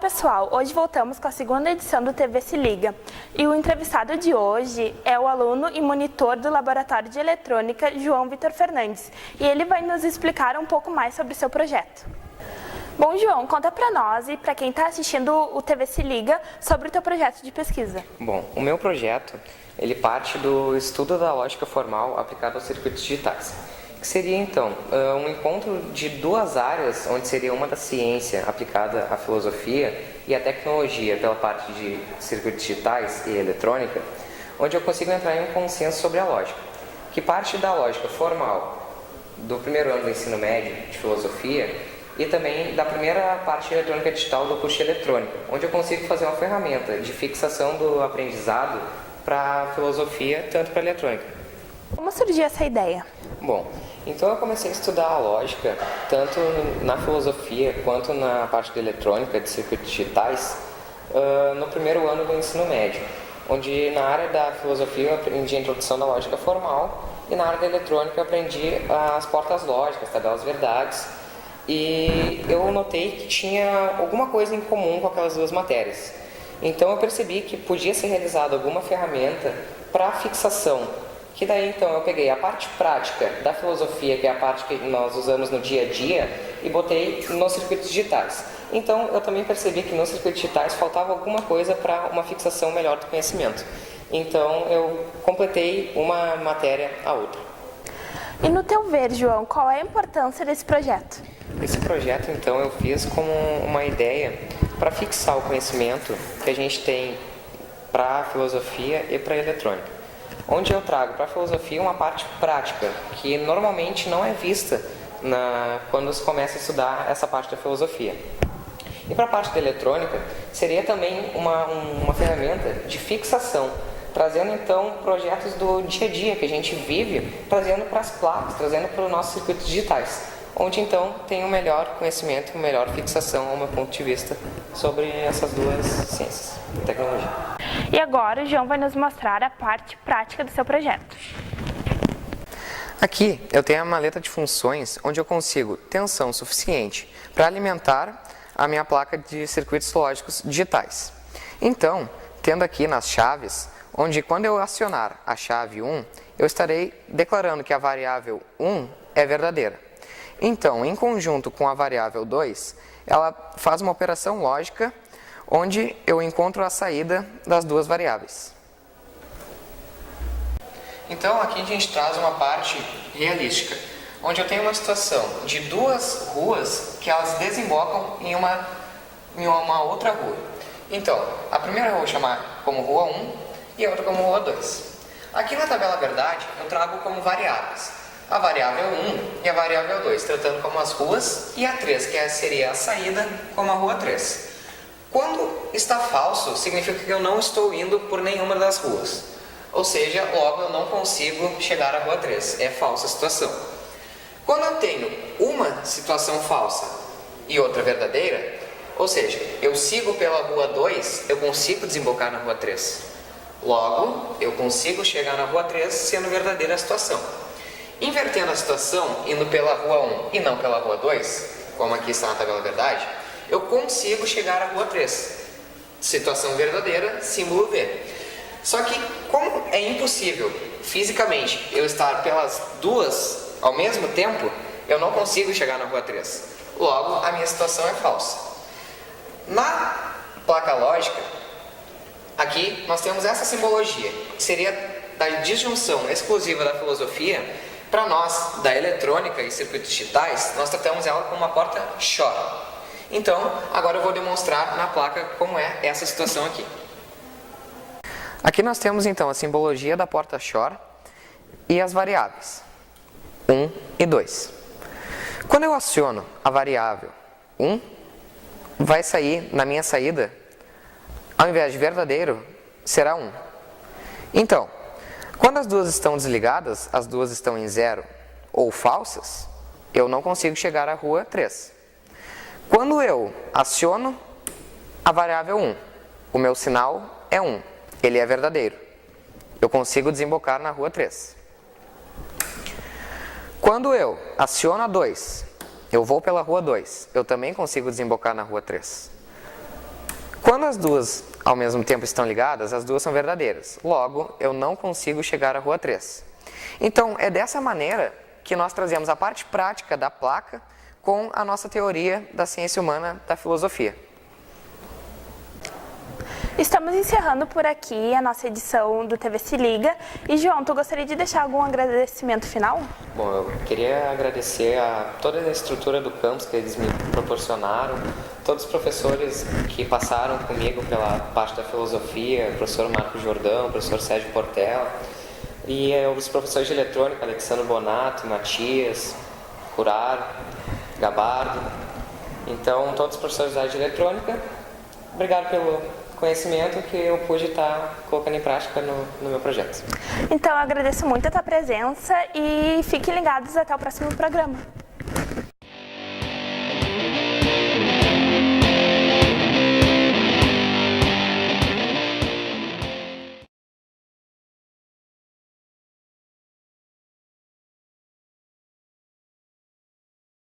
pessoal, hoje voltamos com a segunda edição do TV Se Liga e o entrevistado de hoje é o aluno e monitor do Laboratório de Eletrônica, João Vitor Fernandes, e ele vai nos explicar um pouco mais sobre o seu projeto. Bom, João, conta para nós e para quem está assistindo o TV Se Liga sobre o teu projeto de pesquisa. Bom, o meu projeto, ele parte do estudo da lógica formal aplicada aos circuitos digitais. Que seria, então, um encontro de duas áreas, onde seria uma da ciência aplicada à filosofia e à tecnologia pela parte de circuitos digitais e eletrônica, onde eu consigo entrar em um consenso sobre a lógica, que parte da lógica formal do primeiro ano do ensino médio de filosofia e também da primeira parte de eletrônica digital do curso de eletrônica, onde eu consigo fazer uma ferramenta de fixação do aprendizado para a filosofia, tanto para a eletrônica. Como surgiu essa ideia? Bom, então eu comecei a estudar a lógica, tanto na filosofia quanto na parte de eletrônica, de circuitos digitais, no primeiro ano do ensino médio, onde na área da filosofia eu aprendi a introdução da lógica formal e na área da eletrônica eu aprendi as portas lógicas, tabelas verdades, e eu notei que tinha alguma coisa em comum com aquelas duas matérias. Então eu percebi que podia ser realizada alguma ferramenta para fixação, que daí então eu peguei a parte prática da filosofia, que é a parte que nós usamos no dia a dia, e botei nos circuitos digitais. Então eu também percebi que nos circuitos digitais faltava alguma coisa para uma fixação melhor do conhecimento. Então eu completei uma matéria à outra. E no teu ver, João, qual é a importância desse projeto? Esse projeto então eu fiz como uma ideia para fixar o conhecimento que a gente tem para a filosofia e para a eletrônica, onde eu trago para a filosofia uma parte prática, que normalmente não é vista quando se começa a estudar essa parte da filosofia. E para a parte da eletrônica, seria também uma ferramenta de fixação, trazendo então projetos do dia a dia que a gente vive, trazendo para as placas, trazendo para os nossos circuitos digitais, onde então tem um melhor conhecimento, uma melhor fixação, ao meu ponto de vista, sobre essas duas ciências, tecnologia. E agora o João vai nos mostrar a parte prática do seu projeto. Aqui eu tenho a maleta de funções onde eu consigo tensão suficiente para alimentar a minha placa de circuitos lógicos digitais. Então, tendo aqui nas chaves, onde quando eu acionar a chave 1, eu estarei declarando que a variável 1 é verdadeira. Então, em conjunto com a variável 2, ela faz uma operação lógica onde eu encontro a saída das duas variáveis. Então, aqui a gente traz uma parte realística, onde eu tenho uma situação de duas ruas que elas desembocam em uma outra rua. Então, a primeira eu vou chamar como rua 1 e a outra como rua 2. Aqui na tabela verdade, eu trago como variáveis a variável 1 e a variável 2, tratando como as ruas, e a 3, que seria a saída, como a rua 3. Quando está falso, significa que eu não estou indo por nenhuma das ruas. Ou seja, logo eu não consigo chegar à rua 3. É falsa a situação. Quando eu tenho uma situação falsa e outra verdadeira, ou seja, eu sigo pela rua 2, eu consigo desembocar na rua 3. Logo, eu consigo chegar na rua 3 sendo verdadeira a situação. Invertendo a situação, indo pela rua 1 e não pela rua 2, como aqui está na tabela verdade, eu consigo chegar à rua 3. Situação verdadeira, símbolo V. Só que, como é impossível fisicamente eu estar pelas duas ao mesmo tempo, eu não consigo chegar na rua 3. Logo, a minha situação é falsa. Na placa lógica, aqui nós temos essa simbologia, que seria da disjunção exclusiva da filosofia. Para nós, da eletrônica e circuitos digitais, nós tratamos ela como uma porta Shor. Então, agora eu vou demonstrar na placa como é essa situação aqui. Aqui nós temos então a simbologia da porta Shor e as variáveis 1 e 2. Quando eu aciono a variável 1, vai sair na minha saída, ao invés de verdadeiro, será 1. Então, quando as duas estão desligadas, as duas estão em 0 ou falsas, eu não consigo chegar à rua 3. Quando eu aciono a variável 1, o meu sinal é 1, ele é verdadeiro. Eu consigo desembocar na rua 3. Quando eu aciono a 2, eu vou pela rua 2, eu também consigo desembocar na rua 3. Quando as duas ao mesmo tempo estão ligadas, as duas são verdadeiras. Logo, eu não consigo chegar à rua 3. Então, é dessa maneira que nós trazemos a parte prática da placa com a nossa teoria da ciência humana, da filosofia. Estamos encerrando por aqui a nossa edição do TV Se Liga. E, João, tu gostaria de deixar algum agradecimento final? Bom, eu queria agradecer a toda a estrutura do campus que eles me proporcionaram, todos os professores que passaram comigo pela parte da filosofia, o professor Marco Jordão, o professor Sérgio Portela, e os professores de eletrônica, Alexandre Bonato, Matias, Curaro, Gabardo. Então, todos os professores da área de eletrônica, obrigado pelo conhecimento que eu pude estar colocando em prática no meu projeto. Então, eu agradeço muito a tua presença e fiquem ligados até o próximo programa.